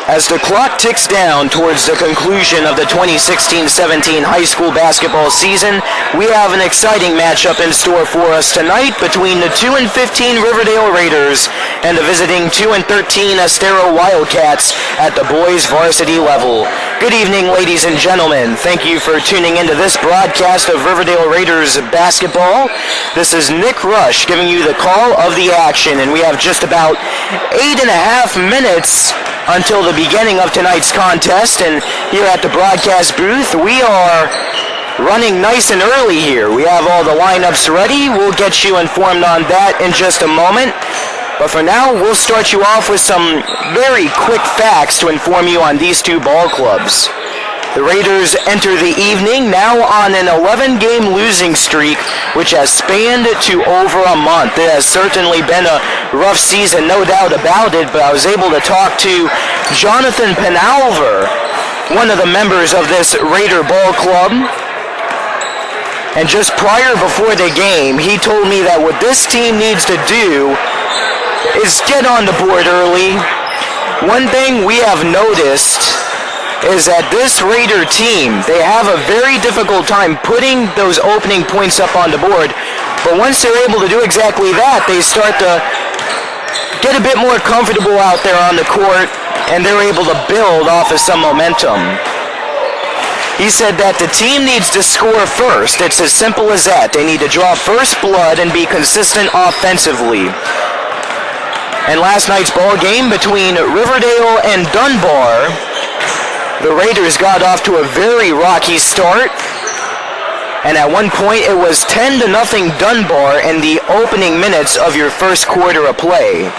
As the clock ticks down towards the conclusion of the 2016-17 high school basketball season, we have an exciting matchup in store for us tonight between the 2-15 Riverdale Raiders and the visiting 2-13 Estero Wildcats at the boys varsity level. Good evening, ladies and gentlemen. Thank you for tuning into this broadcast of Riverdale Raiders basketball. This is Nick Rush giving you the call of the action, and we have just about 8.5 minutes until the beginning of tonight's contest, and here at the broadcast booth we are running nice and early here. We have all the lineups ready. We'll get you informed on that in just a moment, but for now we'll start you off with some very quick facts to inform you on these two ball clubs. The Raiders enter the evening now on an 11-game losing streak, which has spanned to over a month. It has certainly been a rough season, no doubt about it, but I was able to talk to Jonathan Penalver, one of the members of this Raider ball club. And just before the game, he told me that what this team needs to do is get on the board early. One thing we have noticed is that this Raider team, they have a very difficult time putting those opening points up on the board, but once they're able to do exactly that, they start to get a bit more comfortable out there on the court, and they're able to build off of some momentum. He said that the team needs to score first. It's as simple as that. They need to draw first blood and be consistent offensively. And last night's ball game between Riverdale and Dunbar, the Raiders got off to a very rocky start, and at one point it was 10-0 Dunbar in the opening minutes of your first quarter of play.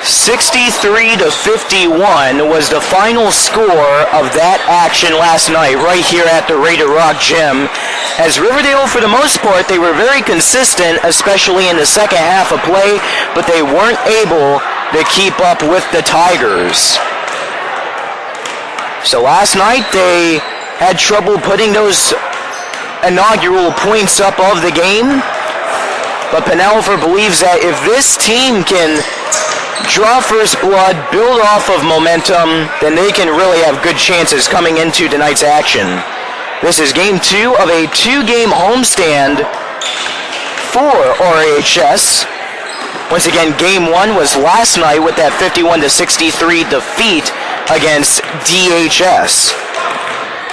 63-51 was the final score of that action last night right here at the Raider Rock Gym. As Riverdale, for the most part, they were very consistent, especially in the second half of play, but they weren't able to keep up with the Tigers. So last night they had trouble putting those inaugural points up of the game, but Penalver believes that if this team can draw first blood, build off of momentum, then they can really have good chances coming into tonight's action. This is game 2 of a 2-game homestand for RHS. Once again, game 1 was last night with that 51-63 defeat against DHS.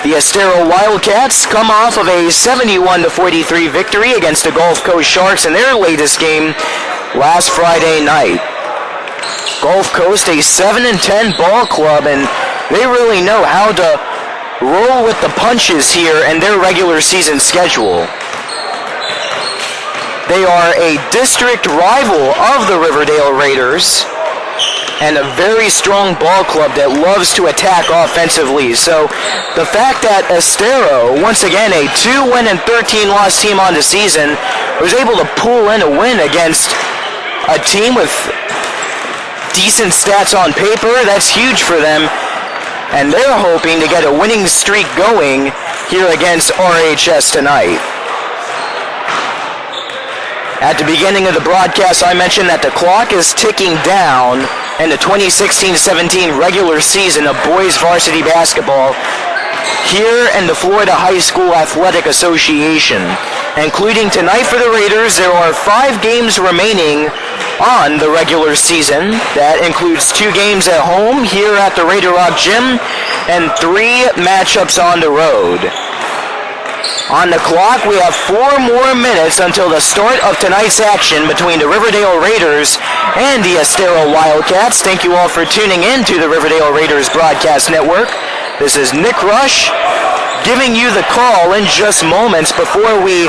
The Estero Wildcats come off of a 71-43 victory against the Gulf Coast Sharks in their latest game last Friday night. Gulf Coast, a 7-10 ball club, and they really know how to roll with the punches here in their regular season schedule. They are a district rival of the Riverdale Raiders and a very strong ball club that loves to attack offensively. So the fact that Estero, once again a 2-13 team on the season, was able to pull in a win against a team with decent stats on paper, that's huge for them. And they're hoping to get a winning streak going here against RHS tonight. At the beginning of the broadcast, I mentioned that the clock is ticking down in the 2016-17 regular season of boys varsity basketball here in the Florida High School Athletic Association. Including tonight for the Raiders, there are 5 games remaining on the regular season. That includes 2 games at home here at the Raider Rock Gym and 3 matchups on the road. On the clock, we have 4 more minutes until the start of tonight's action between the Riverdale Raiders and the Estero Wildcats. Thank you all for tuning in to the Riverdale Raiders Broadcast Network. This is Nick Rush giving you the call in just moments. Before we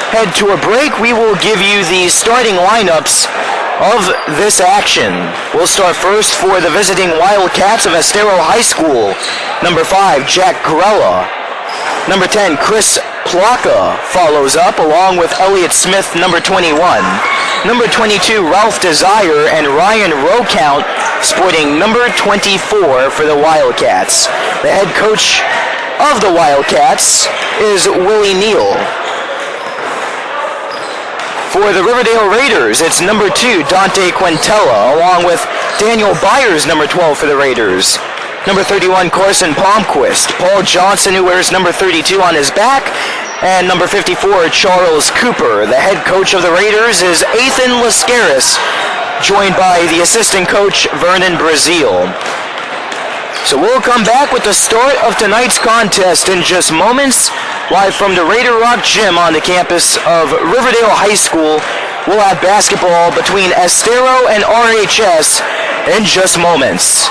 head to a break, we will give you the starting lineups of this action. We'll start first for the visiting Wildcats of Estero High School. Number 5, Jack Grella. Number 10, Chris Plaka follows up, along with Elliott Smith, number 21. Number 22, Ralph Desire, and Ryan Rocount, sporting number 24 for the Wildcats. The head coach of the Wildcats is Willie Neal. For the Riverdale Raiders, it's number 2, Dante Quintella, along with Daniel Byers, number 12 for the Raiders. Number 31, Carson Palmquist. Paul Johnson, who wears number 32 on his back. And number 54, Charles Cooper. The head coach of the Raiders is Ethan Lascaris, joined by the assistant coach, Vernon Brazil. So we'll come back with the start of tonight's contest in just moments. Live from the Raider Rock Gym on the campus of Riverdale High School, we'll have basketball between Estero and RHS in just moments.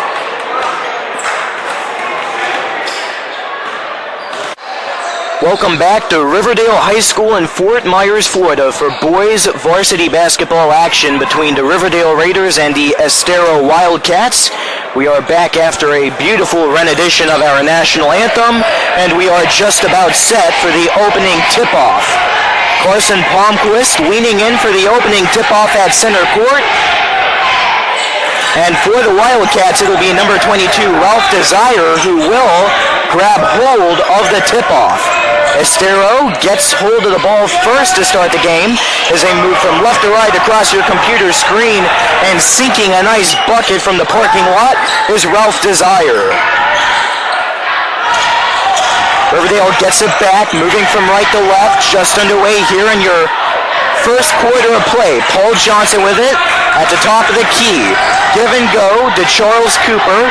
Welcome back to Riverdale High School in Fort Myers, Florida for boys varsity basketball action between the Riverdale Raiders and the Estero Wildcats. We are back after a beautiful rendition of our national anthem, and we are just about set for the opening tip-off. Carson Palmquist leaning in for the opening tip-off at center court. And for the Wildcats, it'll be number 22, Ralph Desire, who will grab hold of the tip-off. Estero gets hold of the ball first to start the game as they move from left to right across your computer screen, and sinking a nice bucket from the parking lot is Ralph Desire. Riverdale gets it back, moving from right to left, just underway here in your first quarter of play. Paul Johnson with it at the top of the key. Give and go to Charles Cooper.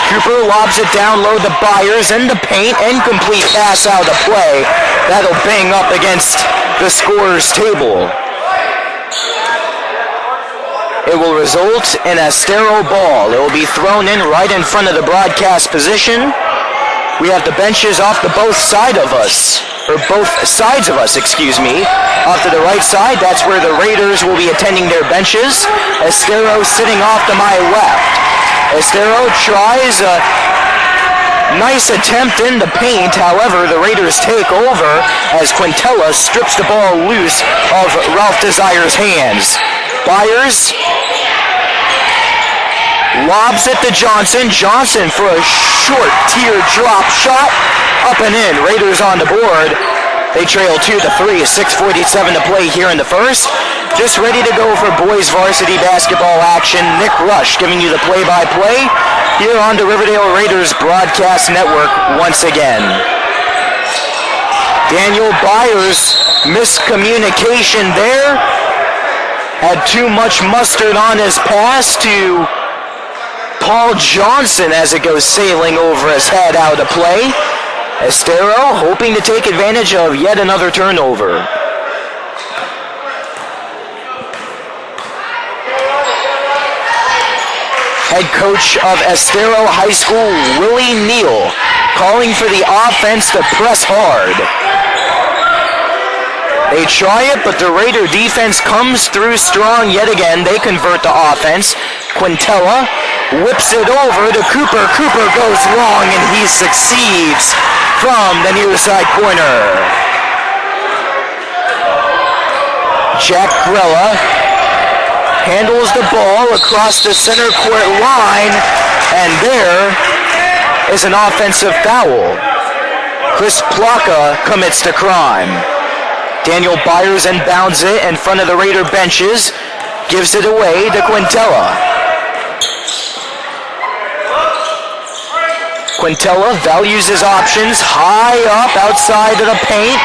Cooper lobs it down low to Byers in the paint. Incomplete pass out of play. That'll bang up against the scorer's table. It will result in a Estero ball. It will be thrown in right in front of the broadcast position. We have the benches off to both sides of us. Off to the right side, that's where the Raiders will be attending their benches. Estero sitting off to my left. Estero tries a nice attempt in the paint. However, the Raiders take over as Quintella strips the ball loose of Ralph Desire's hands. Byers lobs it to Johnson. Johnson for a short teardrop shot. Up and in. Raiders on the board. They trail 2-3, 6:47 to play here in the first. Just ready to go for boys varsity basketball action. Nick Rush giving you the play-by-play here on the Riverdale Raiders broadcast network once again. Daniel Byers, miscommunication there. Had too much mustard on his pass to Paul Johnson as it goes sailing over his head out of play. Estero hoping to take advantage of yet another turnover. Head coach of Estero High School, Willie Neal, calling for the offense to press hard. They try it, but the Raider defense comes through strong yet again. They convert to offense. Quintella whips it over to Cooper. Cooper goes long, and he succeeds from the near side corner. Jack Grella handles the ball across the center court line, and there is an offensive foul. Chris Plaka commits the crime. Daniel Byers inbounds it in front of the Raider benches, gives it away to Quintella. Quintella values his options high up outside of the paint.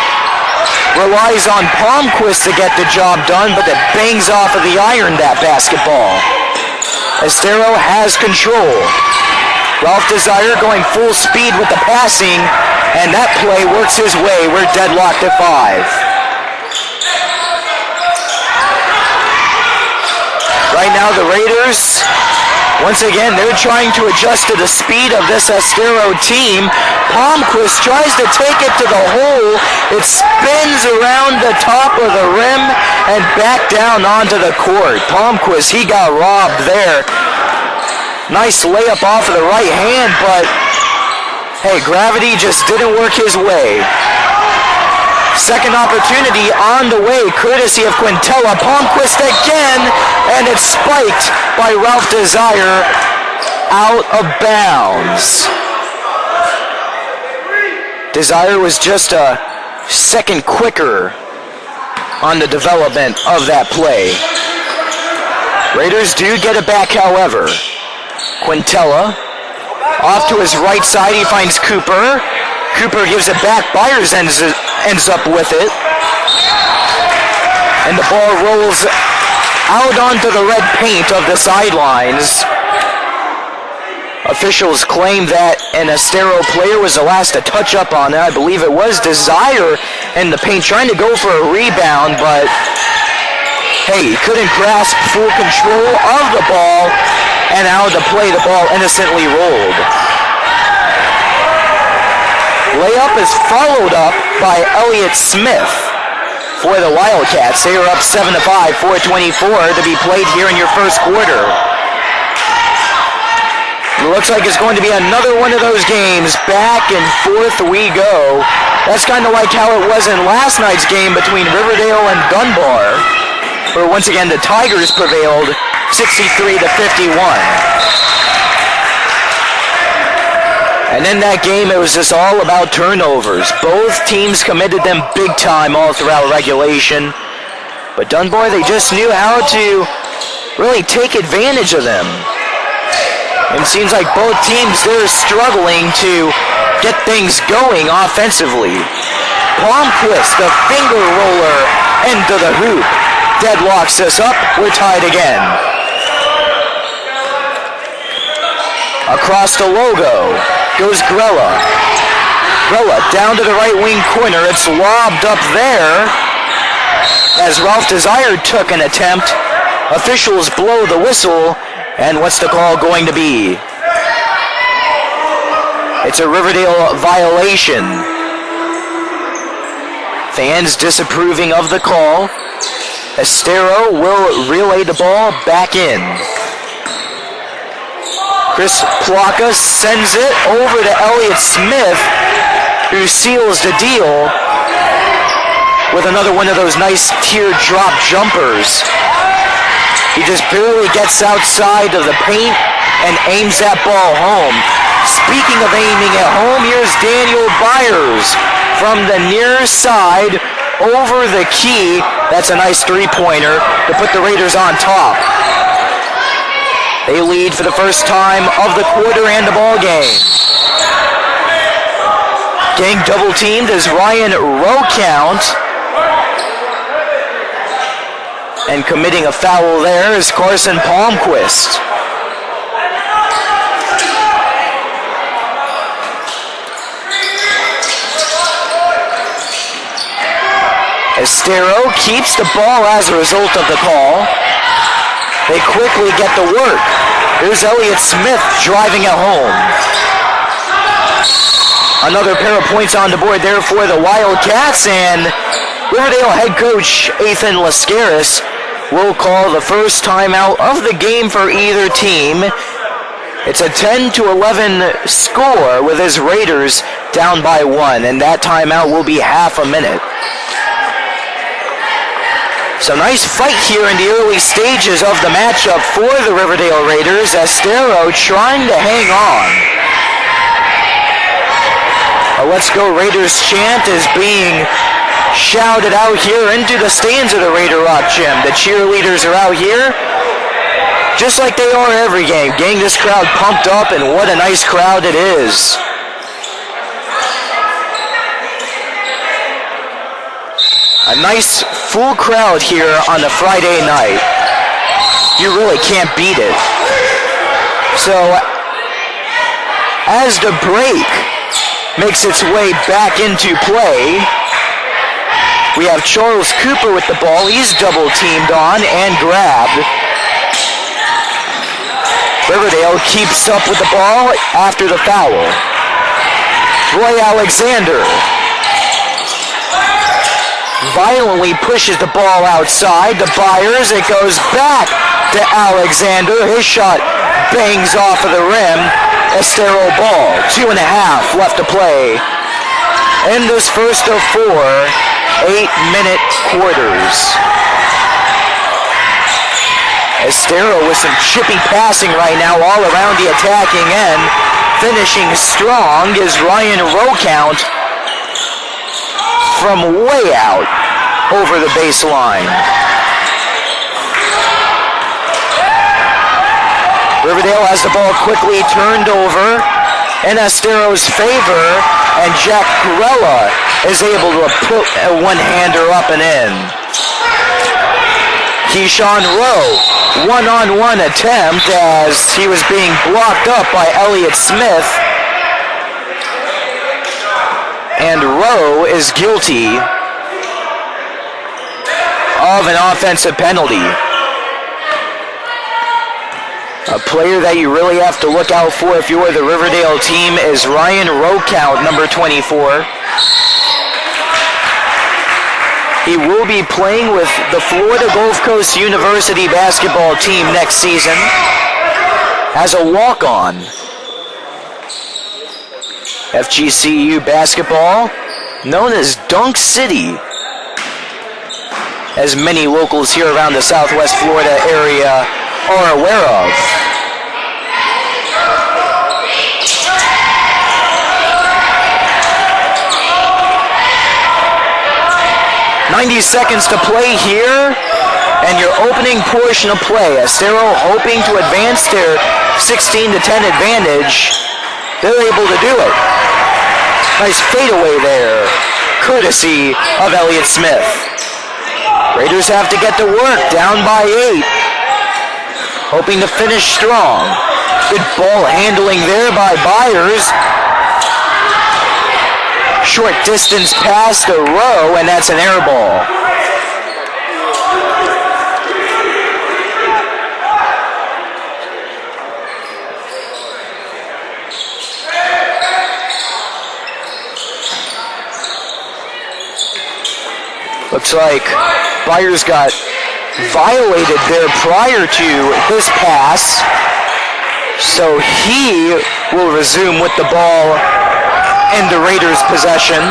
Relies on Palmquist to get the job done, but it bangs off of the iron, that basketball. Estero has control. Ralph Desire going full speed with the passing, and that play works his way. We're deadlocked at 5. Right now the Raiders, once again, they're trying to adjust to the speed of this Estero team. Palmquist tries to take it to the hole. It spins around the top of the rim and back down onto the court. Palmquist, he got robbed there. Nice layup off of the right hand, but hey, gravity just didn't work his way. Second opportunity on the way, courtesy of Quintella. Palmquist again, and it's spiked by Ralph Desire out of bounds. Desire was just a second quicker on the development of that play. Raiders do get it back, however. Quintella off to his right side. He finds Cooper. Cooper gives it back. Byers ends up with it. And the ball rolls out onto the red paint of the sidelines. Officials claim that an Estero player was the last to touch up on it. I believe it was Desire in the paint trying to go for a rebound, but hey, he couldn't grasp full control of the ball, and out of the play, the ball innocently rolled. Layup is followed up by Elliott Smith for the Wildcats. They are up 7-5, 4:24 to be played here in your first quarter. It looks like it's going to be another one of those games. Back and forth we go. That's kind of like how it was in last night's game between Riverdale and Dunbar, where once again the Tigers prevailed 63-51. And in that game, it was just all about turnovers. Both teams committed them big time all throughout regulation. But Dunbar, they just knew how to really take advantage of them. It seems like both teams, they're struggling to get things going offensively. Palmquist, the finger roller into the hoop. Deadlocks us up. We're tied again. Across the logo goes Grella. Grella down to the right wing corner. It's lobbed up there as Ralph Desire took an attempt. Officials blow the whistle. And what's the call going to be? It's a Riverdale violation. Fans disapproving of the call. Estero will relay the ball back in. Chris Plaka sends it over to Elliott Smith, who seals the deal with another one of those nice teardrop jumpers. He just barely gets outside of the paint and aims that ball home. Speaking of aiming at home, here's Daniel Byers from the near side over the key. That's a nice three-pointer to put the Raiders on top. They lead for the first time of the quarter and the ball game. Getting double-teamed is Ryan Rocount. And committing a foul there is Carson Palmquist. Estero keeps the ball as a result of the call. They quickly get to work. Here's Elliott Smith driving it home. Another pair of points on the board there for the Wildcats, and Riverdale head coach Ethan Lascaris will call the first timeout of the game for either team. It's a 10-11 score with his Raiders down by 1, and that timeout will be half a minute. So nice fight here in the early stages of the matchup for the Riverdale Raiders. Estero trying to hang on. A Let's Go Raiders chant is being shouted out here into the stands of the Raider Rock Gym. The cheerleaders are out here, just like they are every game, getting this crowd pumped up, and what a nice crowd it is. A nice full crowd here on a Friday night. You really can't beat it. So, as the break makes its way back into play, we have Charles Cooper with the ball. He's double teamed on and grabbed. Riverdale keeps up with the ball after the foul. Roy Alexander violently pushes the ball outside. The Byers, it goes back to Alexander. His shot bangs off of the rim. Estero ball. 2.5 left to play in this first of 4 8-minute quarters. Estero with some chippy passing right now all around the attacking end. Finishing strong is Ryan Rocount from way out. over the baseline. Riverdale has the ball quickly turned over in Estero's favor, and Jack Grella is able to put a one-hander up and in. Keyshawn Rowe, one-on-one attempt as he was being blocked up by Elliott Smith. And Rowe is guilty of an offensive penalty. A player that you really have to look out for if you are the Riverdale team is Ryan Roquout, number 24. He will be playing with the Florida Gulf Coast University basketball team next season as a walk-on. FGCU basketball, known as Dunk City, as many locals here around the Southwest Florida area are aware of. "90 seconds to play here, and your opening portion of play. Estero hoping to advance their 16-10 advantage. They're able to do it. Nice fadeaway there, courtesy of Elliott Smith. Raiders have to get to work, down by 8. Hoping to finish strong. Good ball handling there by Byers. Short distance pass to Rowe, and that's an air ball. Looks like Byers got violated there prior to his pass, so he will resume with the ball in the Raiders' possession.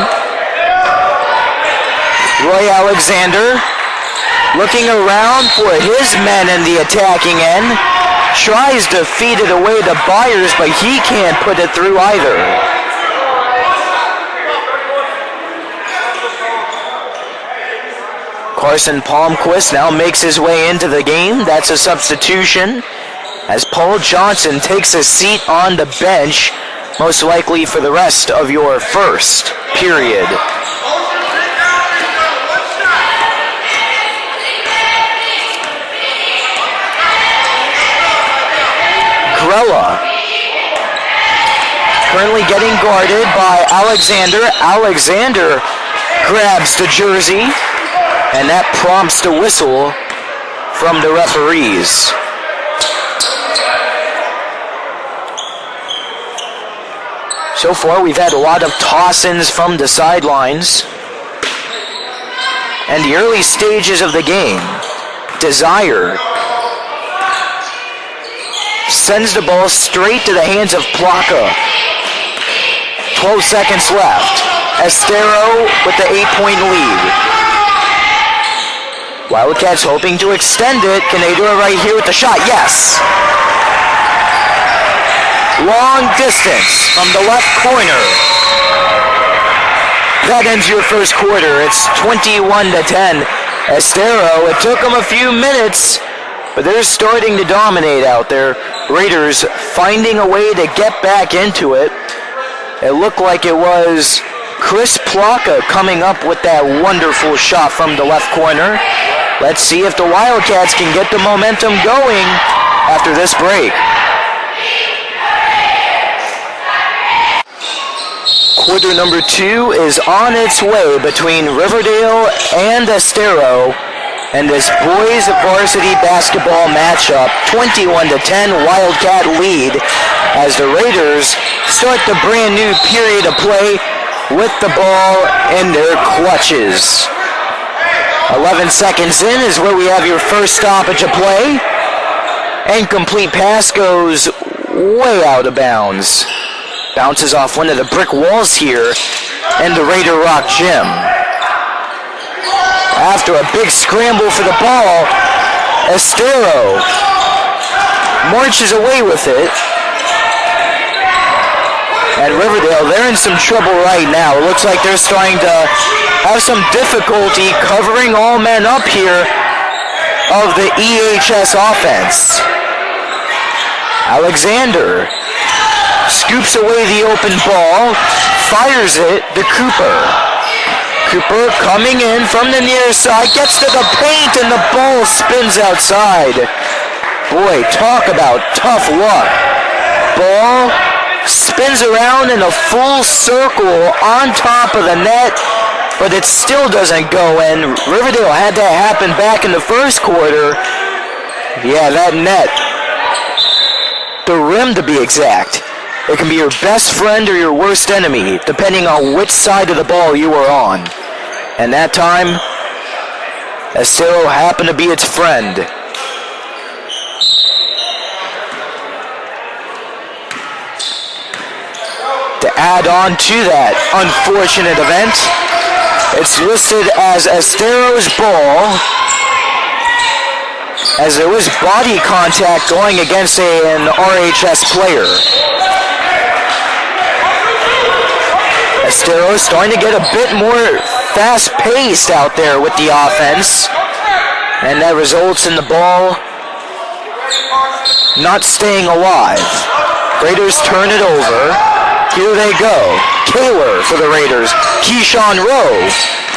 Roy Alexander looking around for his men in the attacking end, tries to feed it away to Byers, but he can't put it through either. Carson Palmquist now makes his way into the game. That's a substitution as Paul Johnson takes a seat on the bench, most likely for the rest of your first period. Grella currently getting guarded by Alexander. Alexander grabs the jersey, and that prompts the whistle from the referees. So far, we've had a lot of toss-ins from the sidelines. And the early stages of the game, Desire sends the ball straight to the hands of Plaka. 12 seconds left. Estero with the 8-point lead. Wildcats hoping to extend it. Can they do it right here with the shot? Yes. Long distance from the left corner. That ends your first quarter. It's 21-10. Estero, it took them a few minutes, but they're starting to dominate out there. Raiders finding a way to get back into it. It looked like it was Chris Plaka coming up with that wonderful shot from the left corner. Let's see if the Wildcats can get the momentum going after this break. Quarter number 2 is on its way between Riverdale and Estero, and this boys varsity basketball matchup, 21-10 Wildcat lead as the Raiders start the brand new period of play with the ball in their clutches. 11 seconds in is where we have your first stoppage of play. Incomplete pass goes way out of bounds. Bounces off one of the brick walls here in the Raider Rock gym. After a big scramble for the ball, Estero marches away with it. And Riverdale, they're in some trouble right now. It looks like they're starting to have some difficulty covering all men up here of the EHS offense. Alexander scoops away the open ball, fires it to Cooper. Cooper coming in from the near side, gets to the paint, and the ball spins outside. Boy, talk about tough luck. Ball spins around in a full circle on top of the net, but it still doesn't go in. Riverdale had that happen back in the first quarter. Yeah, that net, the rim to be exact. It can be your best friend or your worst enemy, depending on which side of the ball you are on. And that time, Estero happened to be its friend. To add on to that unfortunate event, it's listed as Estero's ball, as there was body contact going against an RHS player. Estero is starting to get a bit more fast-paced out there with the offense, and that results in the ball not staying alive. Raiders turn it over. Here they go. Kaler for the Raiders. Keyshawn Rowe.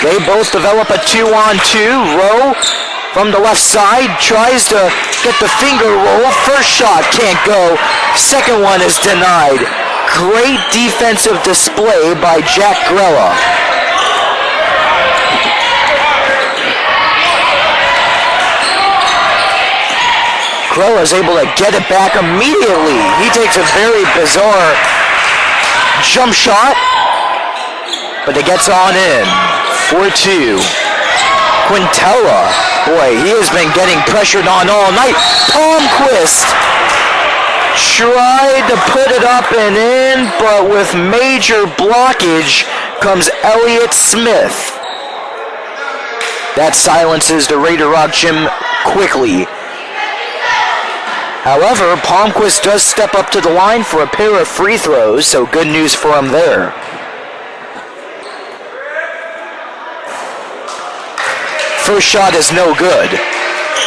They both develop a 2-on-2. Rowe from the left side tries to get the finger roll. First shot can't go. Second one is denied. Great defensive display by Jack Grella. Grella is able to get it back immediately. He takes a very bizarre jump shot, but it gets on in. 4-2. Quintella. Boy, he has been getting pressured on all night. Palmquist tried to put it up and in, but with major blockage comes Elliott Smith. That silences the Raider Rock Gym quickly. However, Palmquist does step up to the line for a pair of free throws, so good news for him there. First shot is no good.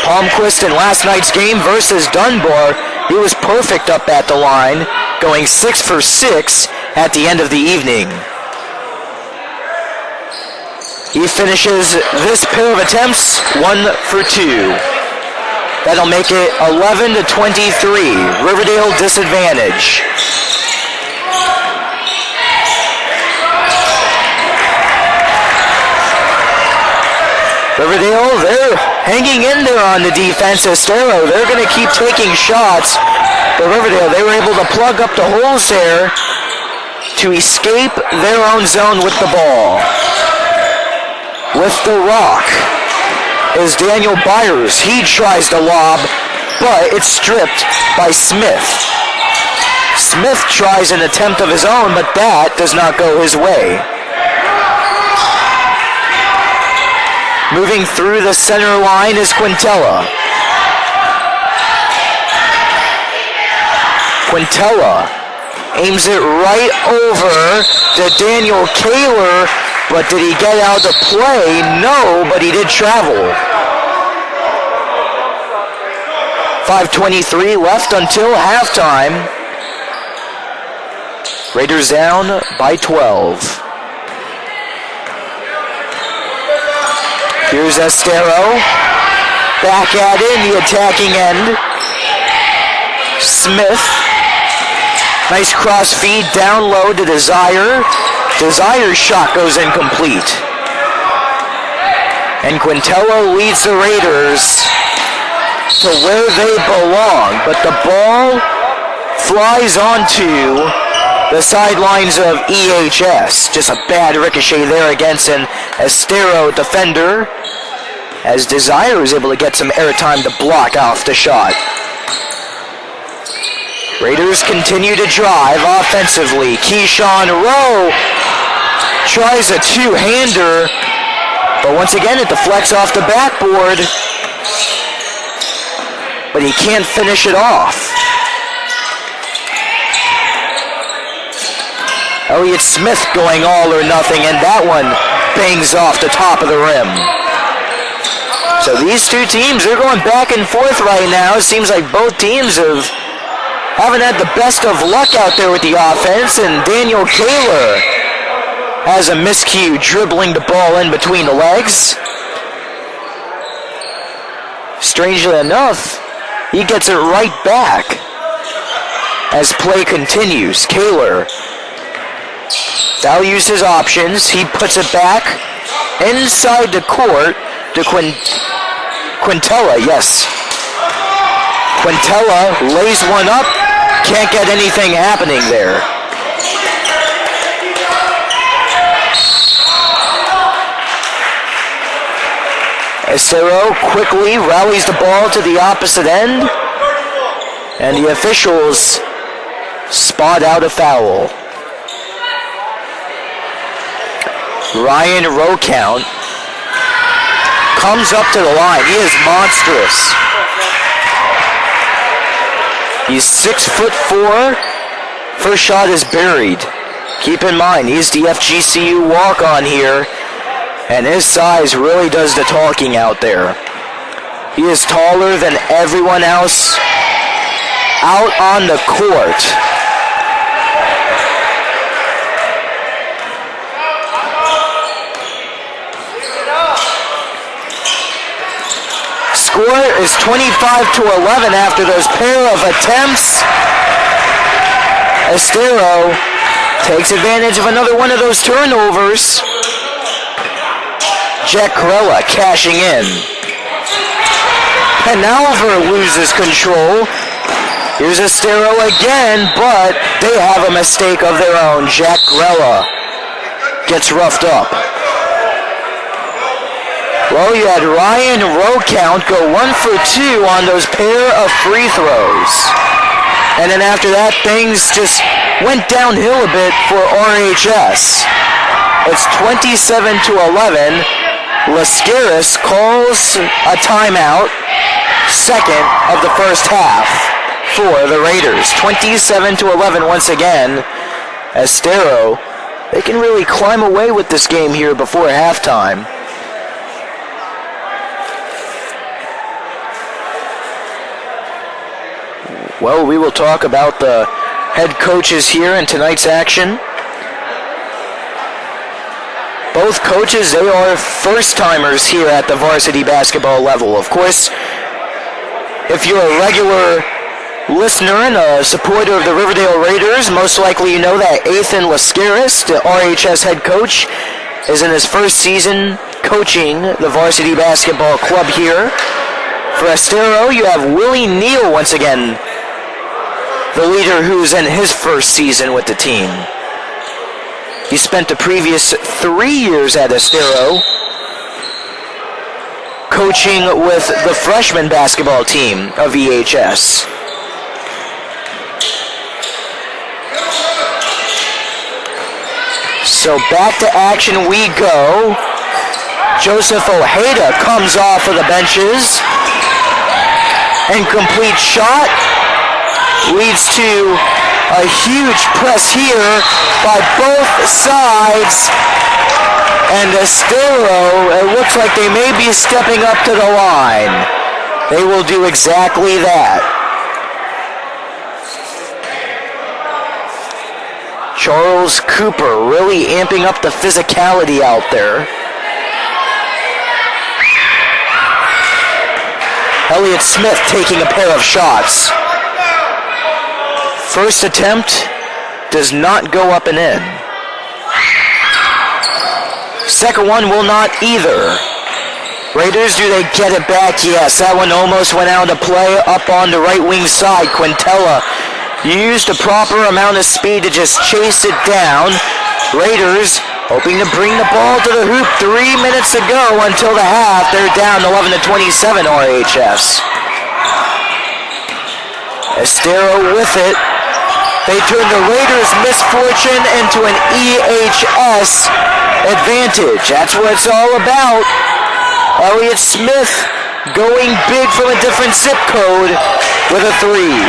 Palmquist in last night's game versus Dunbar, he was perfect up at the line, going 6 for 6 at the end of the evening. He finishes this pair of attempts 1 for 2. That'll make it 11-23. Riverdale disadvantage. Riverdale, they're hanging in there on the defense. Estero, they're going to keep taking shots. But Riverdale, they were able to plug up the holes there to escape their own zone with the ball. With the rock is Daniel Byers. He tries to lob, but it's stripped by Smith. Smith tries an attempt of his own, but that does not go his way. Moving through the center line is Quintella. Quintella aims it right over to Daniel Kaler, but did he get out to play? No, but he did travel. 5:23 left until halftime. Raiders down by 12. Here's Estero. Back at it in the attacking end. Smith. Nice cross feed down low to Desire. Desire's shot goes incomplete. And Quintella leads the Raiders to where they belong. But the ball flies onto the sidelines of EHS. Just a bad ricochet there against an Estero defender, as Desire is able to get some airtime to block off the shot. Raiders continue to drive offensively. Keyshawn Rowe tries a two-hander, but once again it deflects off the backboard, but he can't finish it off. Elliott Smith going all or nothing, and that one bangs off the top of the rim. So these two teams, they're going back and forth right now. It seems like both teams haven't had the best of luck out there with the offense, and Daniel Kaler has a miscue dribbling the ball in between the legs. Strangely enough, he gets it right back as play continues. Kaler values his options. He puts it back inside the court to Quintella, yes. Quintella lays one up. Can't get anything happening there. Estero quickly rallies the ball to the opposite end, and the officials spot out a foul. Ryan Rocount comes up to the line. He is monstrous. He's 6'4". First shot is buried. Keep in mind, he's the FGCU walk-on here, and his size really does the talking out there. He is taller than everyone else out on the court. Score is 25-11 after those pair of attempts. Estero takes advantage of another one of those turnovers. Jack Corella cashing in. Penalver loses control. Here's Estero again, but they have a mistake of their own. Jack Corella gets roughed up. Well, you had Ryan Rocount go 1 for 2 on those pair of free throws. And then after that, things just went downhill a bit for RHS. It's 27-11. Lascaris calls a timeout, second of the first half for the Raiders. 27-11 once again. Estero, they can really climb away with this game here before halftime. Well, we will talk about the head coaches here in tonight's action. Both coaches, they are first-timers here at the varsity basketball level. Of course, if you're a regular listener and a supporter of the Riverdale Raiders, most likely you know that Ethan Lascaris, the RHS head coach, is in his first season coaching the varsity basketball club here. For Estero, you have Willie Neal once again, the leader who's in his first season with the team. He spent the previous 3 years at Estero coaching with the freshman basketball team of EHS. So back to action we go. Joseph Ojeda comes off of the benches. Incomplete shot. Leads to a huge press here by both sides. And Estero, it looks like they may be stepping up to the line. They will do exactly that. Charles Cooper really amping up the physicality out there. Elliott Smith taking a pair of shots. First attempt does not go up and in. Second one will not either. Raiders, do they get it back? Yes, that one almost went out of play up on the right wing side. Quintella used the proper amount of speed to just chase it down. Raiders hoping to bring the ball to the hoop. 3 minutes to go until the half. They're down 11-27 RHS. Estero with it. They turn the Raiders' misfortune into an EHS advantage. That's what it's all about. Elliott Smith going big from a different zip code with a 3.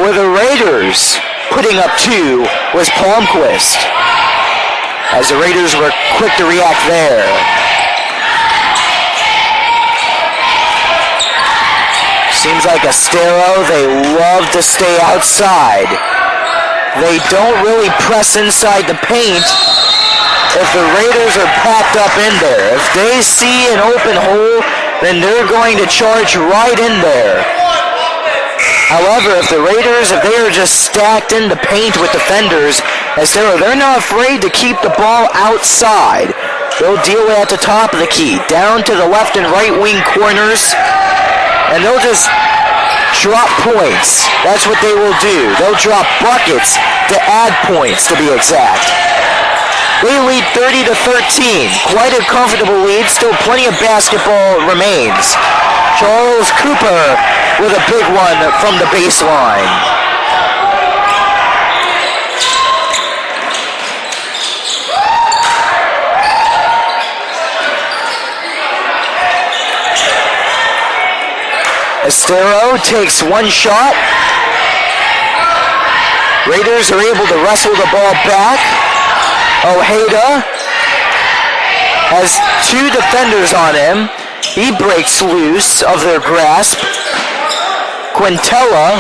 For the Raiders, putting up 2 was Palmquist, as the Raiders were quick to react there. Seems like Estero, they love to stay outside. They don't really press inside the paint if the Raiders are packed up in there. If they see an open hole, then they're going to charge right in there. However, if the Raiders, if they are just stacked in the paint with defenders, they're not afraid to keep the ball outside. They'll deal it at the top of the key, down to the left and right wing corners, and they'll just drop points. That's what they will do. They'll drop buckets to add points, to be exact. They lead 30-13. Quite a comfortable lead. Still plenty of basketball remains. Charles Cooper with a big one from the baseline. Estero takes one shot. Raiders are able to wrestle the ball back. Ojeda has 2 defenders on him. He breaks loose of their grasp. Quintella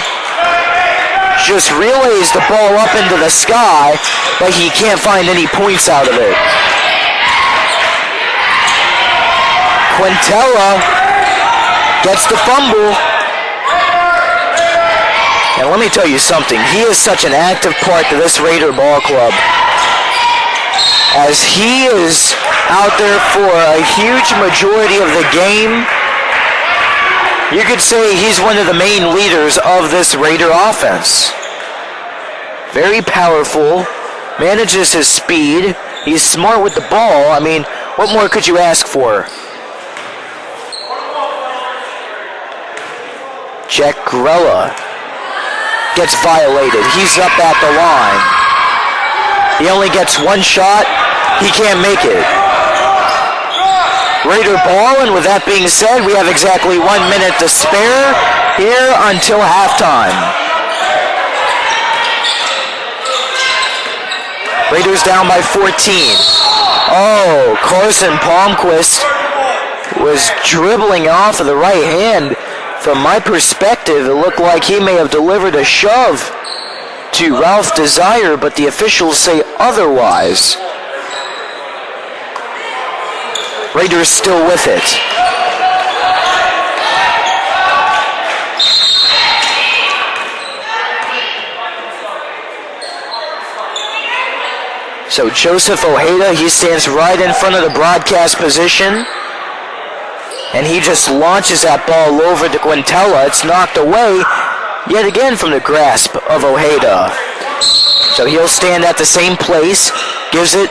just relays the ball up into the sky, but he can't find any points out of it. Quintella gets the fumble. And let me tell you something, he is such an active part to this Raider ball club, as he is out there for a huge majority of the game. You could say he's one of the main leaders of this Raider offense. Very powerful, manages his speed, he's smart with the ball. I mean, what more could you ask for? Jack Grella gets violated. He's up at the line. He only gets one shot. He can't make it. Raider ball, and with that being said, we have exactly 1 minute to spare here until halftime. Raiders down by 14. Oh, Carson Palmquist was dribbling off of the right hand. From my perspective, it looked like he may have delivered a shove to Ralph Desire, but the officials say otherwise. Raiders still with it. So Joseph Ojeda, he stands right in front of the broadcast position, and he just launches that ball over to Quintella. It's knocked away yet again from the grasp of Ojeda. So he'll stand at the same place, gives it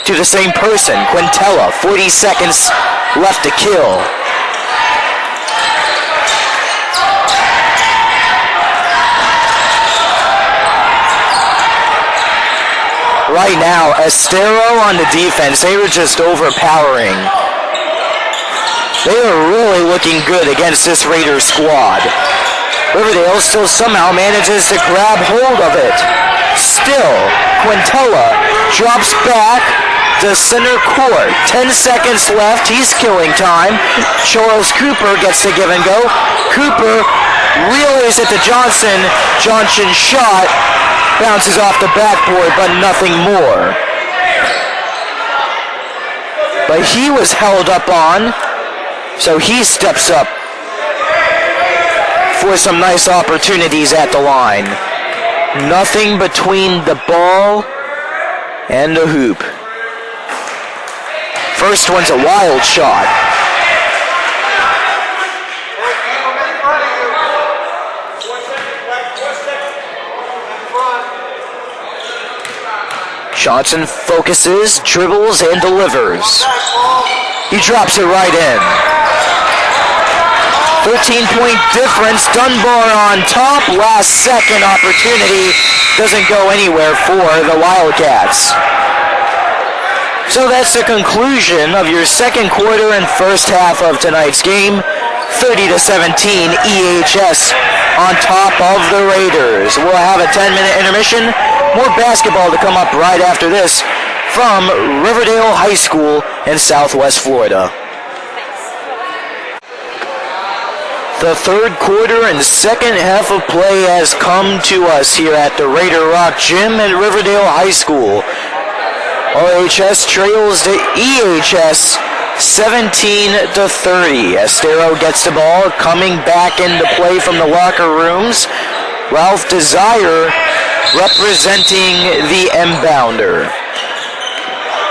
to the same person, Quintella. 40 seconds left to kill. Right now, Estero on the defense, they were just overpowering. They are really looking good against this Raiders squad. Riverdale still somehow manages to grab hold of it. Still, Quintella drops back to center court. 10 seconds left. He's killing time. Charles Cooper gets the give and go. Cooper relays it to Johnson. Johnson shot. Bounces off the backboard, but nothing more. But he was held up on, so he steps up for some nice opportunities at the line. Nothing between the ball and the hoop. First one's a wild shot. Johnson focuses, dribbles, and delivers. He drops it right in. 13-point difference. Dunbar on top. Last second opportunity. Doesn't go anywhere for the Wildcats. So that's the conclusion of your second quarter and first half of tonight's game. 30-17 EHS on top of the Raiders. We'll have a 10-minute intermission. More basketball to come up right after this from Riverdale High School in Southwest Florida. The third quarter and second half of play has come to us here at the Raider Rock Gym at Riverdale High School. RHS trails to EHS 17-30. Estero gets the ball, coming back into play from the locker rooms. Ralph Desire representing the inbounder.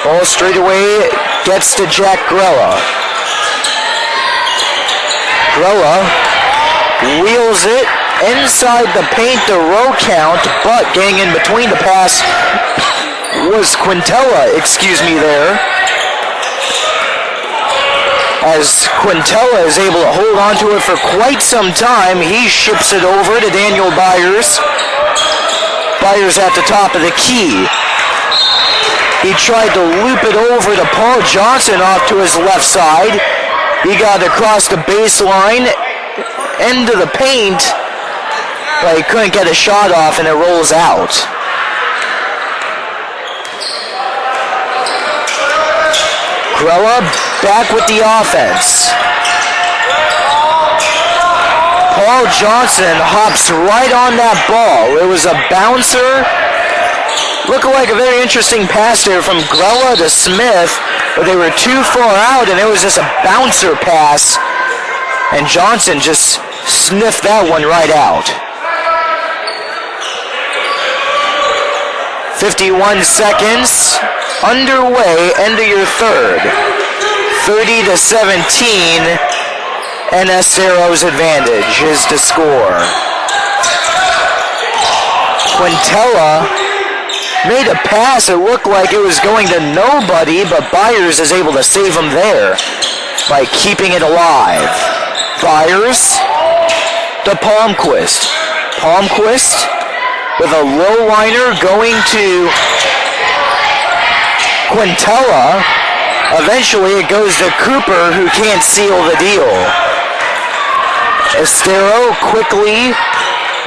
Ball straight away gets to Jack Grella. Grella wheels it inside the paint to row count, but getting in between the pass was Quintella, there. As Quintella is able to hold on to it for quite some time, he ships it over to Daniel Byers. Byers at the top of the key. He tried to loop it over to Paul Johnson off to his left side. He got across the baseline, into the paint, but he couldn't get a shot off and it rolls out. Grella back with the offense. Paul Johnson hops right on that ball. It was a bouncer. Looked like a very interesting pass there from Grella to Smith, but they were too far out and it was just a bouncer pass. And Johnson just sniffed that one right out. 51 seconds underway, end of your third. 30-17, and Estero's advantage is to score. Quintella made a pass. It looked like it was going to nobody, but Byers is able to save him there by keeping it alive. Byers to Palmquist. Palmquist with a low liner going to Quintella. Eventually it goes to Cooper, who can't seal the deal. Estero quickly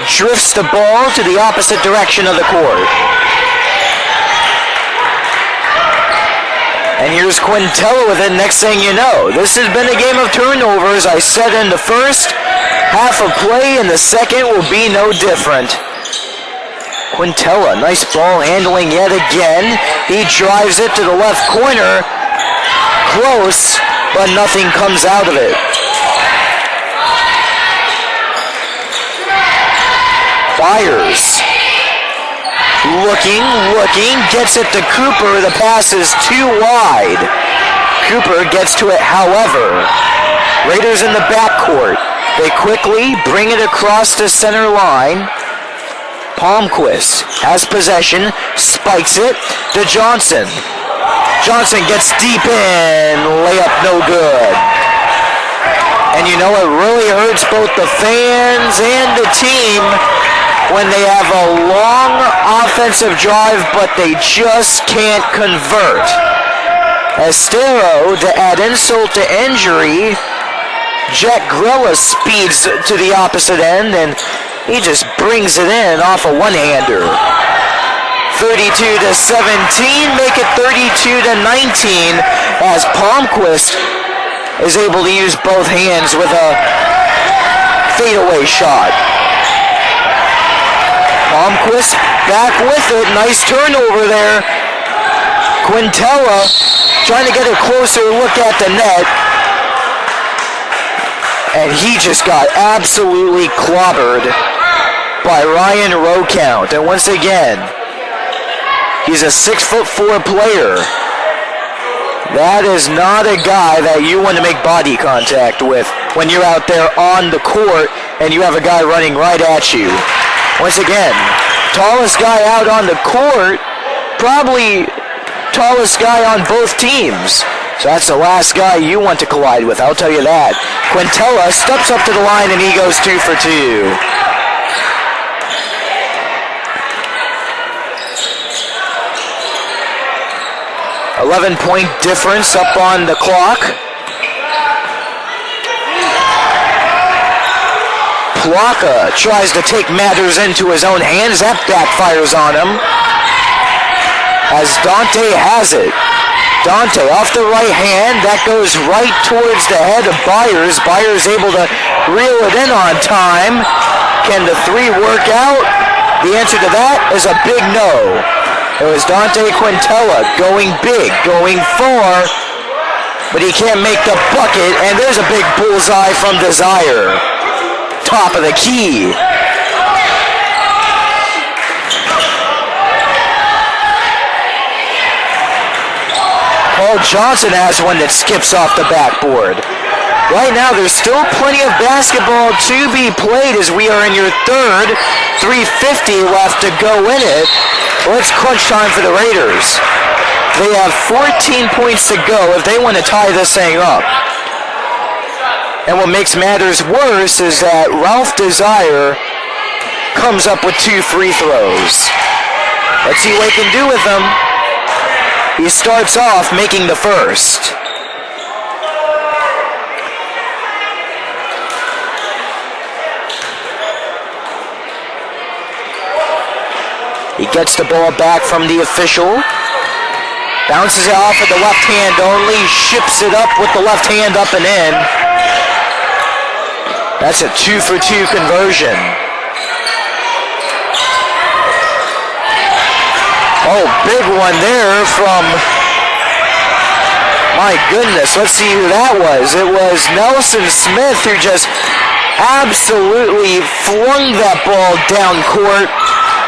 drifts the ball to the opposite direction of the court. And here's Quintella with it. Next thing you know, this has been a game of turnovers. I said in the first half of play, and the second will be no different. Quintella, nice ball handling yet again. He drives it to the left corner. Close, but nothing comes out of it. Byers. Looking, gets it to Cooper. The pass is too wide. Cooper gets to it, however. Raiders in the backcourt. They quickly bring it across the center line. Palmquist has possession, spikes it to Johnson. Johnson gets deep in, layup no good. And you know, it really hurts both the fans and the team when they have a long offensive drive, but they just can't convert. Estero, to add insult to injury, Jack Grella speeds to the opposite end, and he just brings it in off a one-hander. 32-17, make it 32-19, as Palmquist is able to use both hands with a fadeaway shot. Palmquist back with it. Nice turnover there. Quintella trying to get a closer look at the net. And he just got absolutely clobbered by Ryan Rowcount. And once again, he's a 6'4" player. That is not a guy that you want to make body contact with when you're out there on the court and you have a guy running right at you. Once again, tallest guy out on the court, probably tallest guy on both teams. So that's the last guy you want to collide with, I'll tell you that. Quintella steps up to the line and he goes 2 for 2. .11 difference up on the clock. Plaka tries to take matters into his own hands. That backfires on him. As Dante has it. Dante off the right hand. That goes right towards the head of Byers. Byers able to reel it in on time. Can the three work out? The answer to that is a big no. It was Dante Quintella going big, going far, but he can't make the bucket, and there's a big bullseye from Desire. Top of the key. Paul Johnson has one that skips off the backboard. Right now, there's still plenty of basketball to be played as we are in your third. 3:50 left to go in it. Well, it's crunch time for the Raiders. They have 14 points to go if they want to tie this thing up. And what makes matters worse is that Ralph Desire comes up with 2 free throws. Let's see what he can do with them. He starts off making the first. He gets the ball back from the official. Bounces it off with the left hand only. Ships it up with the left hand up and in. That's a 2-for-2 conversion. Oh, big one there from, my goodness, let's see who that was. It was Nelson Smith who just absolutely flung that ball down court,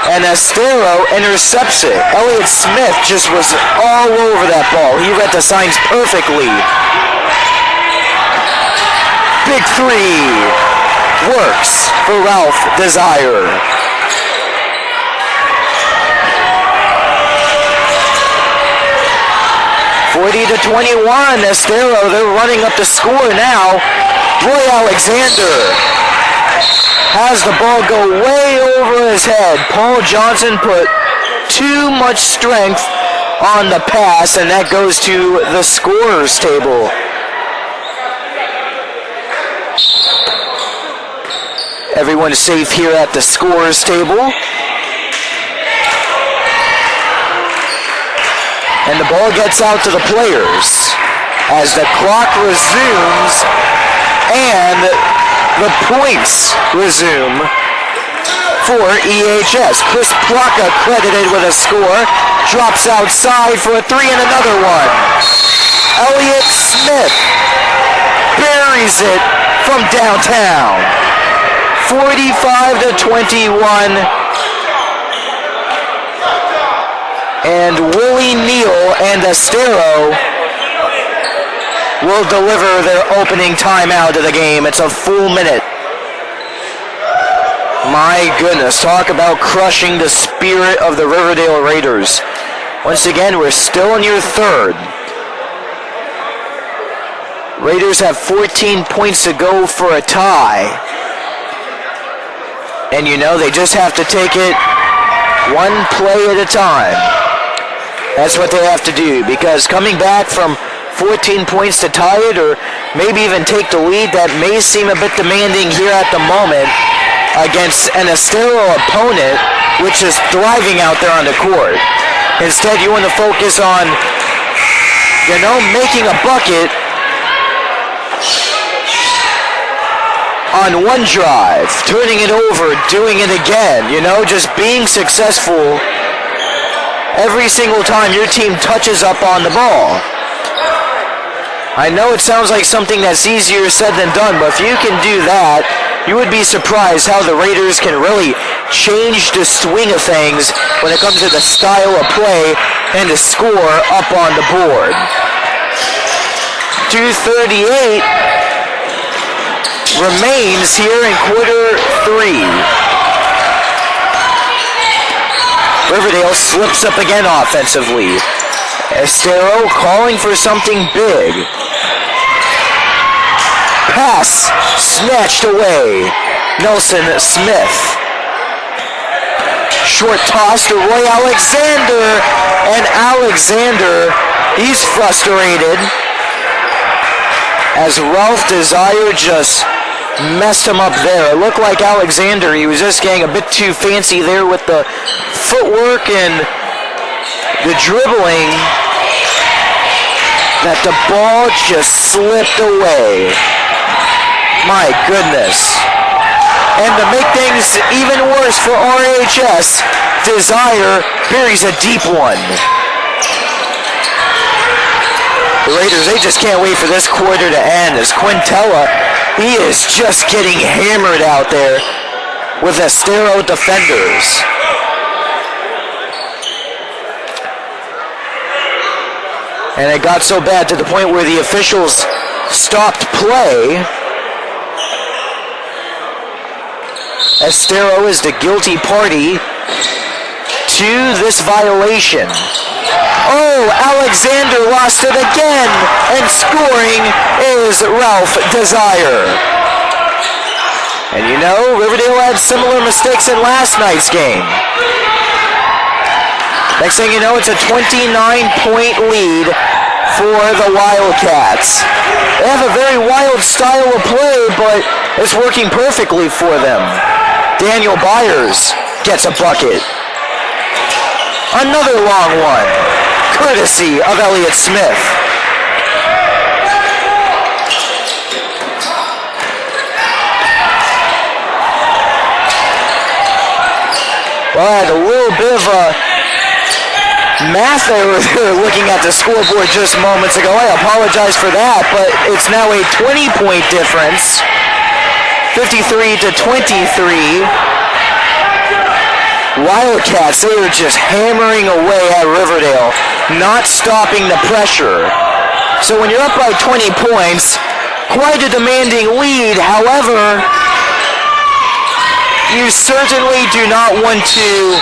and Estero intercepts it. Elliott Smith just was all over that ball. He read the signs perfectly. Big three works for Ralph Desire. (40-21), Estero, they're running up the score now. Roy Alexander has the ball go way over his head. Paul Johnson put too much strength on the pass, and that goes to the scorer's table. Everyone's safe here at the scorer's table. And the ball gets out to the players as the clock resumes and the points resume for EHS. Chris Plaka credited with a score. Drops outside for a three and another one. Elliott Smith buries it from downtown. 45-21. And Willie Neal and Estero will deliver their opening timeout of the game. It's a full minute. My goodness, talk about crushing the spirit of the Riverdale Raiders. Once again, we're still in your third. Raiders have 14 points to go for a tie. And you know, they just have to take it one play at a time. That's what they have to do, because coming back from 14 points to tie it, or maybe even take the lead, that may seem a bit demanding here at the moment against an Estero opponent which is thriving out there on the court. Instead, you want to focus on, you know, making a bucket on one drive, turning it over, doing it again, you know, just being successful every single time your team touches up on the ball. I know it sounds like something that's easier said than done, but if you can do that, you would be surprised how the Raiders can really change the swing of things when it comes to the style of play and the score up on the board. 2:38 remains here in quarter 3. Riverdale slips up again offensively. Estero calling for something big. Pass snatched away. Nelson Smith. Short toss to Roy Alexander. And Alexander, he's frustrated as Ralph Desire just messed him up there. It looked like Alexander, he was just getting a bit too fancy there with the footwork and the dribbling, that the ball just slipped away. My goodness. And to make things even worse for RHS, Desire buries a deep one. The Raiders, they just can't wait for this quarter to end as Quintella, he is just getting hammered out there with Estero defenders. And it got so bad to the point where the officials stopped play. Estero is the guilty party to this violation. Oh, Alexander lost it again, and scoring is Ralph Desire. And you know, Riverdale had similar mistakes in last night's game. Next thing you know, it's a 29-point lead for the Wildcats. They have a very wild style of play, but it's working perfectly for them. Daniel Byers gets a bucket. Another long one, courtesy of Elliott Smith. Well, I had a little bit of a math error there looking at the scoreboard just moments ago. I apologize for that, but it's now a 20-point difference. 53-23. Wildcats, they are just hammering away at Riverdale, not stopping the pressure. So when you're up by 20 points, quite a demanding lead. However, you certainly do not want to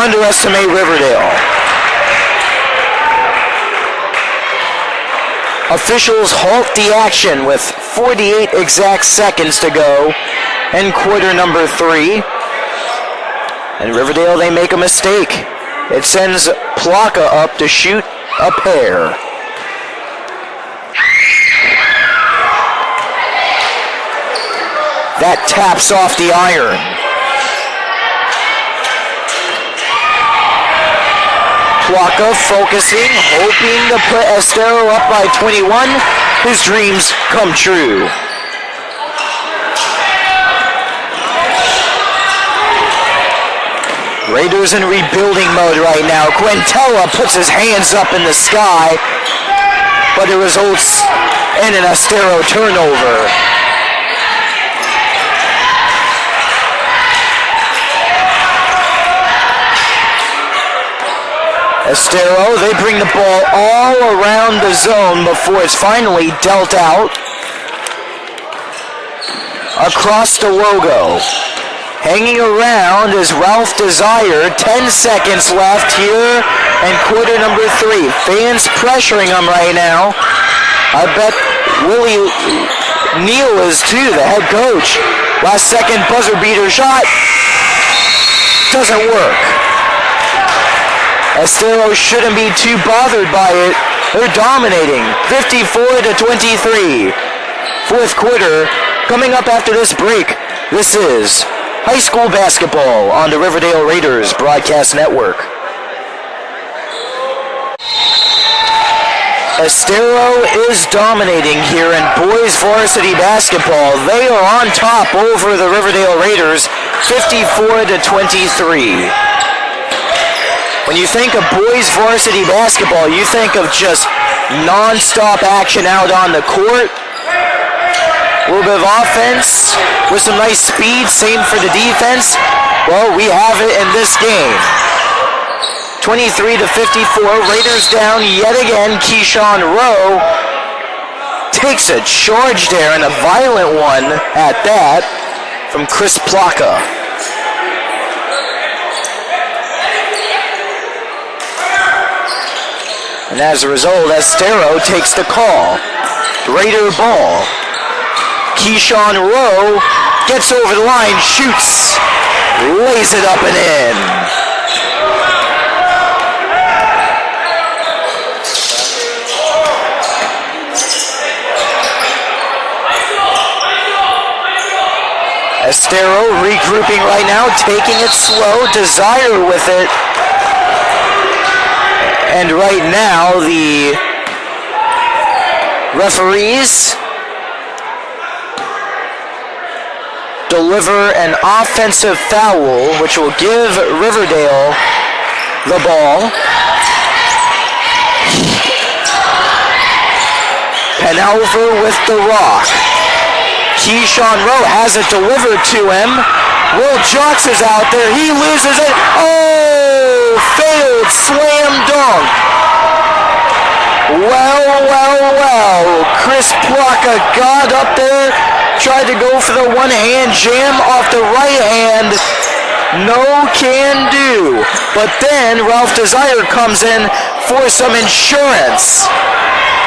underestimate Riverdale. Officials halt the action with 48 exact seconds to go in quarter number 3. And Riverdale, they make a mistake. It sends Plaka up to shoot a pair. That taps off the iron. Plaka focusing, hoping to put Estero up by 21. His dreams come true. Raiders in rebuilding mode right now. Quintella puts his hands up in the sky, but it results in an Estero turnover. Estero, they bring the ball all around the zone before it's finally dealt out across the logo. Hanging around is Ralph Desire. 10 seconds left here in quarter number 3. Fans pressuring him right now. I bet Willie Neal is too, the head coach. Last second buzzer beater shot. Doesn't work. Estero shouldn't be too bothered by it. They're dominating. 54-23. Fourth quarter coming up after this break. This is high school basketball on the Riverdale Raiders broadcast network. Estero is dominating here in boys varsity basketball. They are on top over the Riverdale Raiders, 54-23. When you think of boys varsity basketball, you think of just non-stop action out on the court. A little bit of offense with some nice speed. Same for the defense. Well, we have it in this game. 23-54. Raiders down yet again. Keyshawn Rowe takes a charge there, and a violent one at that from Chris Plaka. And as a result, Estero takes the call. Raider ball. Keyshawn Rowe gets over the line, shoots, lays it up and in. Estero regrouping right now, taking it slow. Desire with it. And right now, the referees deliver an offensive foul, which will give Riverdale the ball. Penalver with the rock. Keyshawn Rowe has it delivered to him. Will Jocks is out there. He loses it. Oh, failed slam dunk. Well. Chris Plaka got up there, tried to go for the one-hand jam off the right hand. No can do. But then Ralph Desire comes in for some insurance.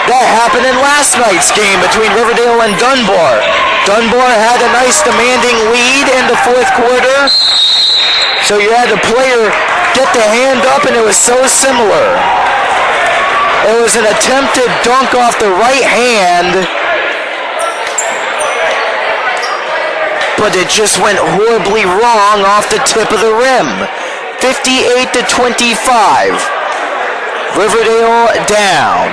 That happened in last night's game between Riverdale and Dunbar. Dunbar had a nice demanding lead in the fourth quarter. So you had the player get the hand up and it was so similar. It was an attempted dunk off the right hand, but it just went horribly wrong off the tip of the rim. 58-25. Riverdale down.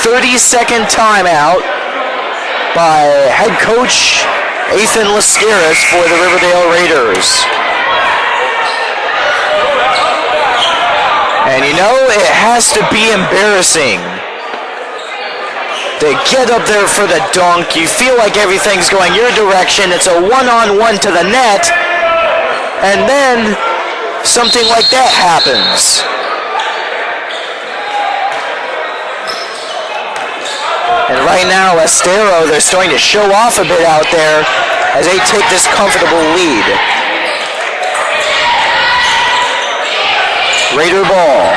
30-second timeout by head coach Ethan Lascaris for the Riverdale Raiders. And you know, it has to be embarrassing. They get up there for the dunk. You feel like everything's going your direction. It's a one-on-one to the net. And then something like that happens. And right now, Estero, they're starting to show off a bit out there as they take this comfortable lead. Raider ball.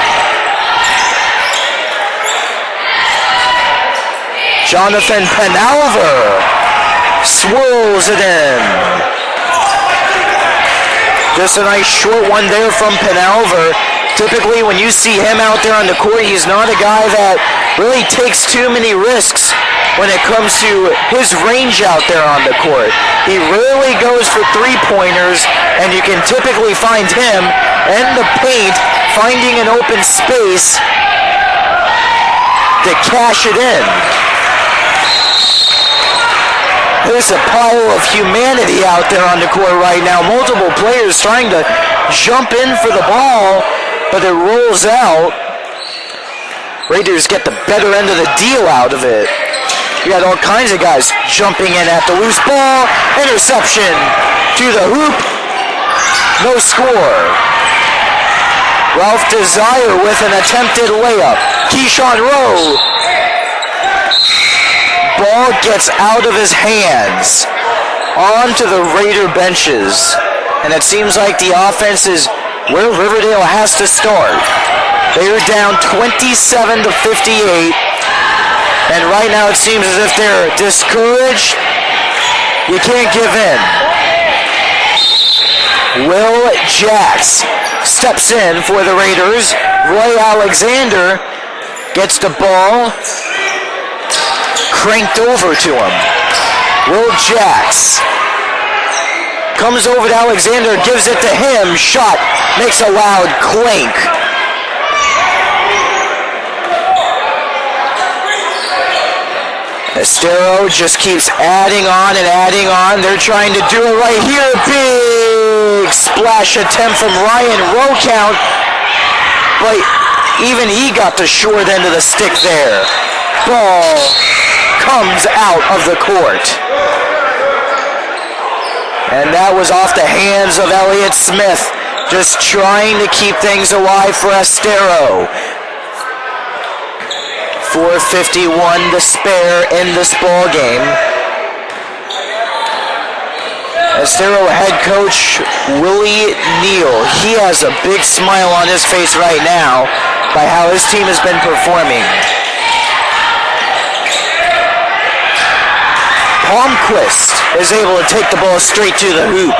Jonathan Penalver swirls it in. Just a nice short one there from Penalver. Typically, when you see him out there on the court, he's not a guy that really takes too many risks when it comes to his range out there on the court. He rarely goes for three-pointers, and you can typically find him in the paint finding an open space to cash it in. There's a pile of humanity out there on the court right now. Multiple players trying to jump in for the ball, but it rolls out. Raiders get the better end of the deal out of it. You got all kinds of guys jumping in at the loose ball. Interception to the hoop. No score. Ralph Desire with an attempted layup. Keyshawn Rowe. Ball gets out of his hands onto the Raider benches. And it seems like the offense is where Riverdale has to start. They're down 27-58. And right now it seems as if they're discouraged. You can't give in. Will Jacks steps in for the Raiders. Roy Alexander gets the ball cranked over to him. Will Jacks comes over to Alexander, gives it to him. Shot makes a loud clink. Estero just keeps adding on and adding on. They're trying to do it right here. Big splash attempt from Ryan Rocount. But even he got the short end of the stick there. Ball comes out of the court. And that was off the hands of Elliott Smith. Just trying to keep things alive for Estero. 4:51 to spare in this ball game. Estero head coach Willie Neal. He has a big smile on his face right now by how his team has been performing. Palmquist is able to take the ball straight to the hoop.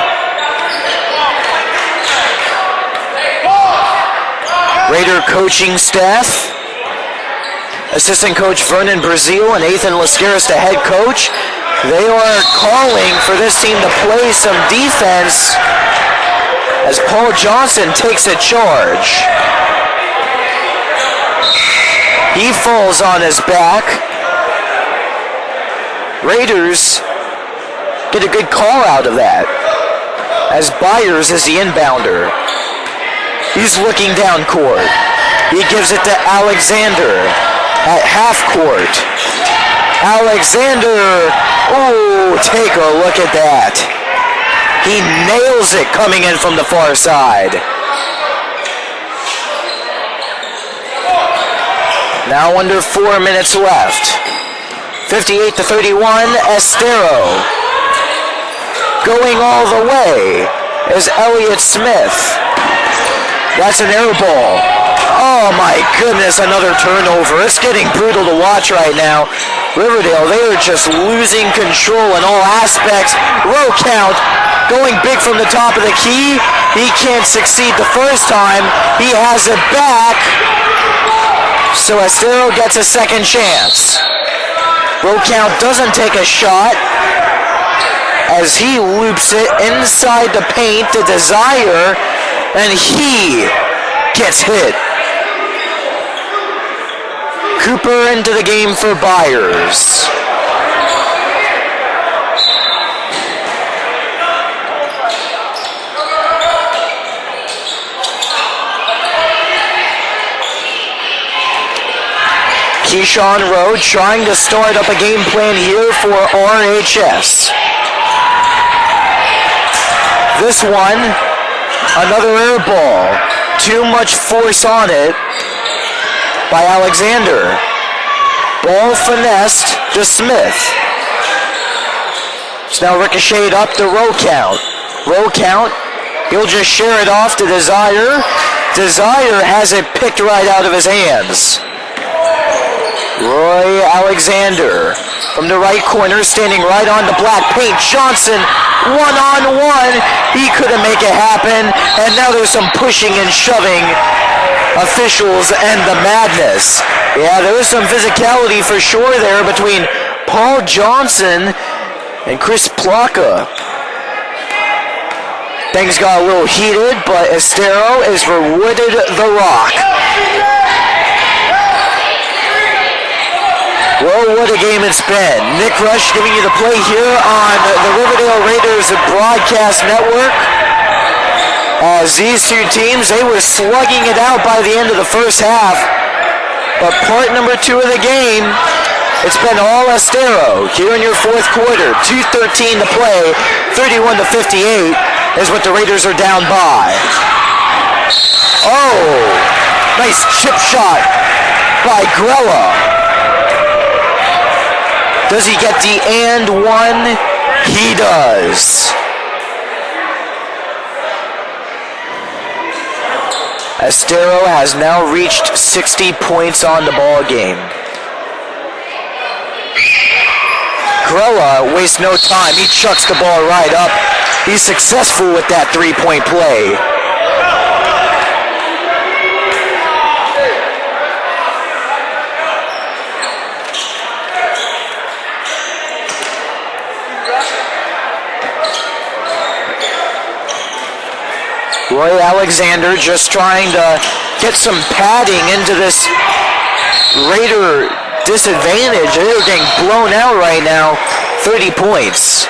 Raider coaching staff. Assistant coach Vernon Brazil and Ethan Lascaris, the head coach. They are calling for this team to play some defense as Paul Johnson takes a charge. He falls on his back. Raiders get a good call out of that, as Byers is the inbounder. He's looking down court. He gives it to Alexander at half court. Alexander, oh, take a look at that. He nails it coming in from the far side. Now under 4 minutes left. 58-31, Estero. Going all the way is Elliott Smith. That's an air ball. Oh my goodness, another turnover. It's getting brutal to watch right now. Riverdale, they are just losing control in all aspects. Row count, going big from the top of the key. He can't succeed the first time. He has it back. So Estero gets a second chance. Row count doesn't take a shot as he loops it inside the paint to Desire, and he gets hit. Cooper into the game for Byers. Keyshawn Rowe trying to start up a game plan here for RHS. This one, another air ball. Too much force on it by Alexander. Ball finessed to Smith. It's now ricocheted up to Row count. Row count, he'll just share it off to Desire. Desire has it picked right out of his hands. Roy Alexander from the right corner, standing right on the black paint. Johnson, one-on-one. He couldn't make it happen, and now there's some pushing and shoving. Officials and the madness. Yeah, there was some physicality for sure there between Paul Johnson and Chris Plaka. Things got a little heated, but Estero is rewarded the rock. Well, what a game it's been. Nick Rush giving you the play here on the Riverdale Raiders broadcast network. As these two teams, they were slugging it out by the end of the first half. But part number 2 of the game, it's been all Estero here in your fourth quarter. 2:13 to play, 31-58 is what the Raiders are down by. Oh, nice chip shot by Grella. Does he get the and one? He does. Estero has now reached 60 points on the ball game. Grella wastes no time. He chucks the ball right up. He's successful with that three-point play. Roy Alexander just trying to get some padding into this Raider disadvantage. They're getting blown out right now. 30 points.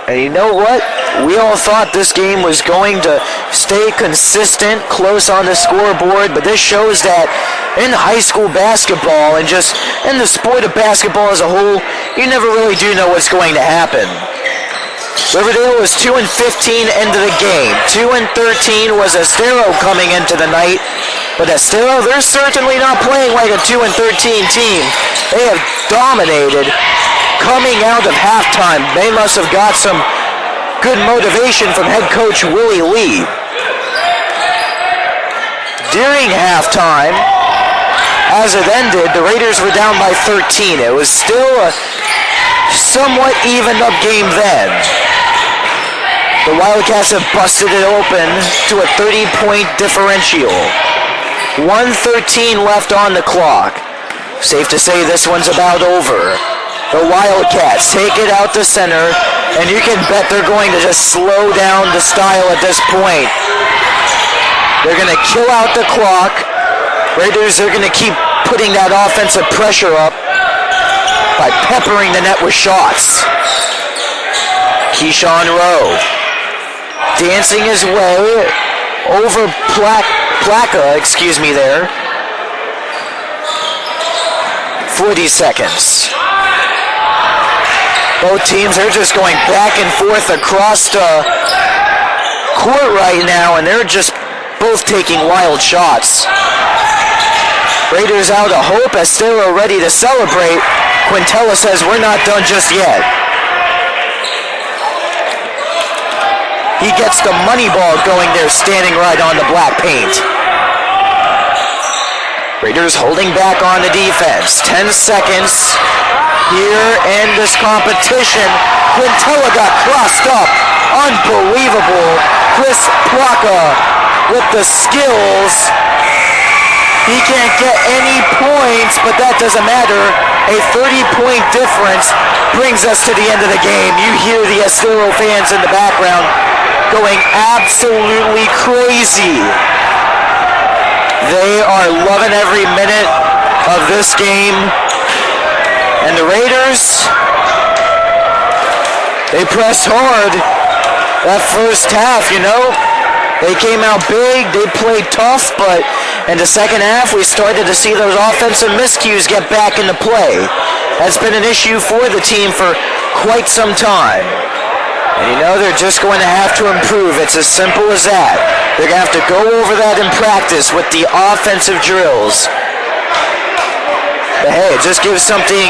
And you know what? We all thought this game was going to stay consistent, close on the scoreboard, but this shows that in high school basketball and just in the sport of basketball as a whole, you never really do know what's going to happen. Riverdale was 2-15 into the game. 2-13 was Estero coming into the night. But Estero, they're certainly not playing like a 2-13 team. They have dominated coming out of halftime. They must have got some good motivation from head coach Willie Lee. During halftime, as it ended, the Raiders were down by 13. It was still a somewhat evened up game then. The Wildcats have busted it open to a 30-point differential. 1:13 left on the clock. Safe to say this one's about over. The Wildcats take it out to center, and you can bet they're going to just slow down the style at this point. They're going to kill out the clock. Raiders are going to keep putting that offensive pressure up by peppering the net with shots. Keyshawn Rowe dancing his way over Plaka, there. 40 seconds. Both teams are just going back and forth across the court right now, and they're just both taking wild shots. Raiders out of hope. Estero ready to celebrate. Quintella says, we're not done just yet. He gets the money ball going there, standing right on the black paint. Raiders holding back on the defense. 10 seconds here in this competition. Quintella got crossed up. Unbelievable. Chris Plaka with the skills. He can't get any points, but that doesn't matter. A 30-point difference brings us to the end of the game. You hear the Estero fans in the background going absolutely crazy. They are loving every minute of this game. And the Raiders, they pressed hard that first half, They came out big, they played tough, but in the second half, we started to see those offensive miscues get back into play. That's been an issue for the team for quite some time. And they're just going to have to improve. It's as simple as that. They're going to have to go over that in practice with the offensive drills. But hey, it just gives something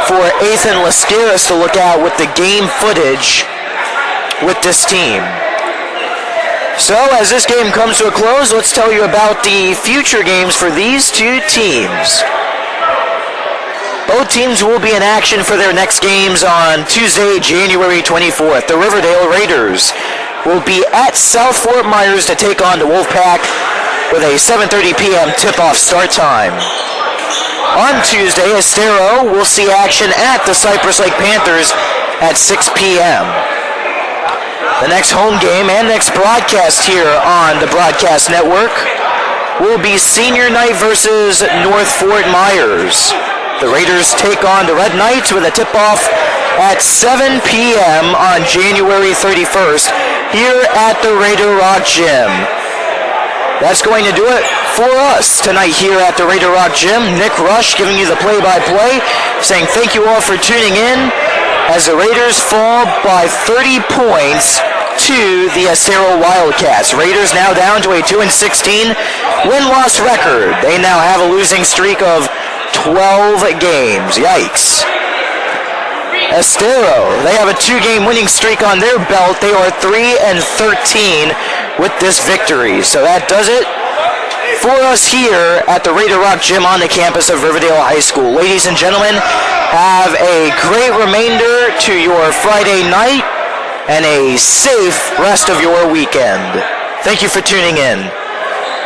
for Ethan Lascaris to look at with the game footage with this team. So as this game comes to a close, let's tell you about the future games for these two teams. Both teams will be in action for their next games on Tuesday, January 24th. The Riverdale Raiders will be at South Fort Myers to take on the Wolfpack with a 7:30 p.m. tip-off start time. On Tuesday, Estero will see action at the Cypress Lake Panthers at 6 p.m. The next home game and next broadcast here on the Broadcast Network will be Senior Night versus North Fort Myers. The Raiders take on the Red Knights with a tip-off at 7 p.m. on January 31st here at the Raider Rock Gym. That's going to do it for us tonight here at the Raider Rock Gym. Nick Rush giving you the play-by-play, saying thank you all for tuning in as the Raiders fall by 30 points to the Estero Wildcats. Raiders now down to a 2-16 win-loss record. They now have a losing streak of 12 games. Yikes. Estero, they have a 2-game winning streak on their belt. They are 3-13 with this victory. So that does it for us here at the Raider Rock Gym on the campus of Riverdale High School. Ladies and gentlemen, have a great remainder to your Friday night and a safe rest of your weekend. Thank you for tuning in.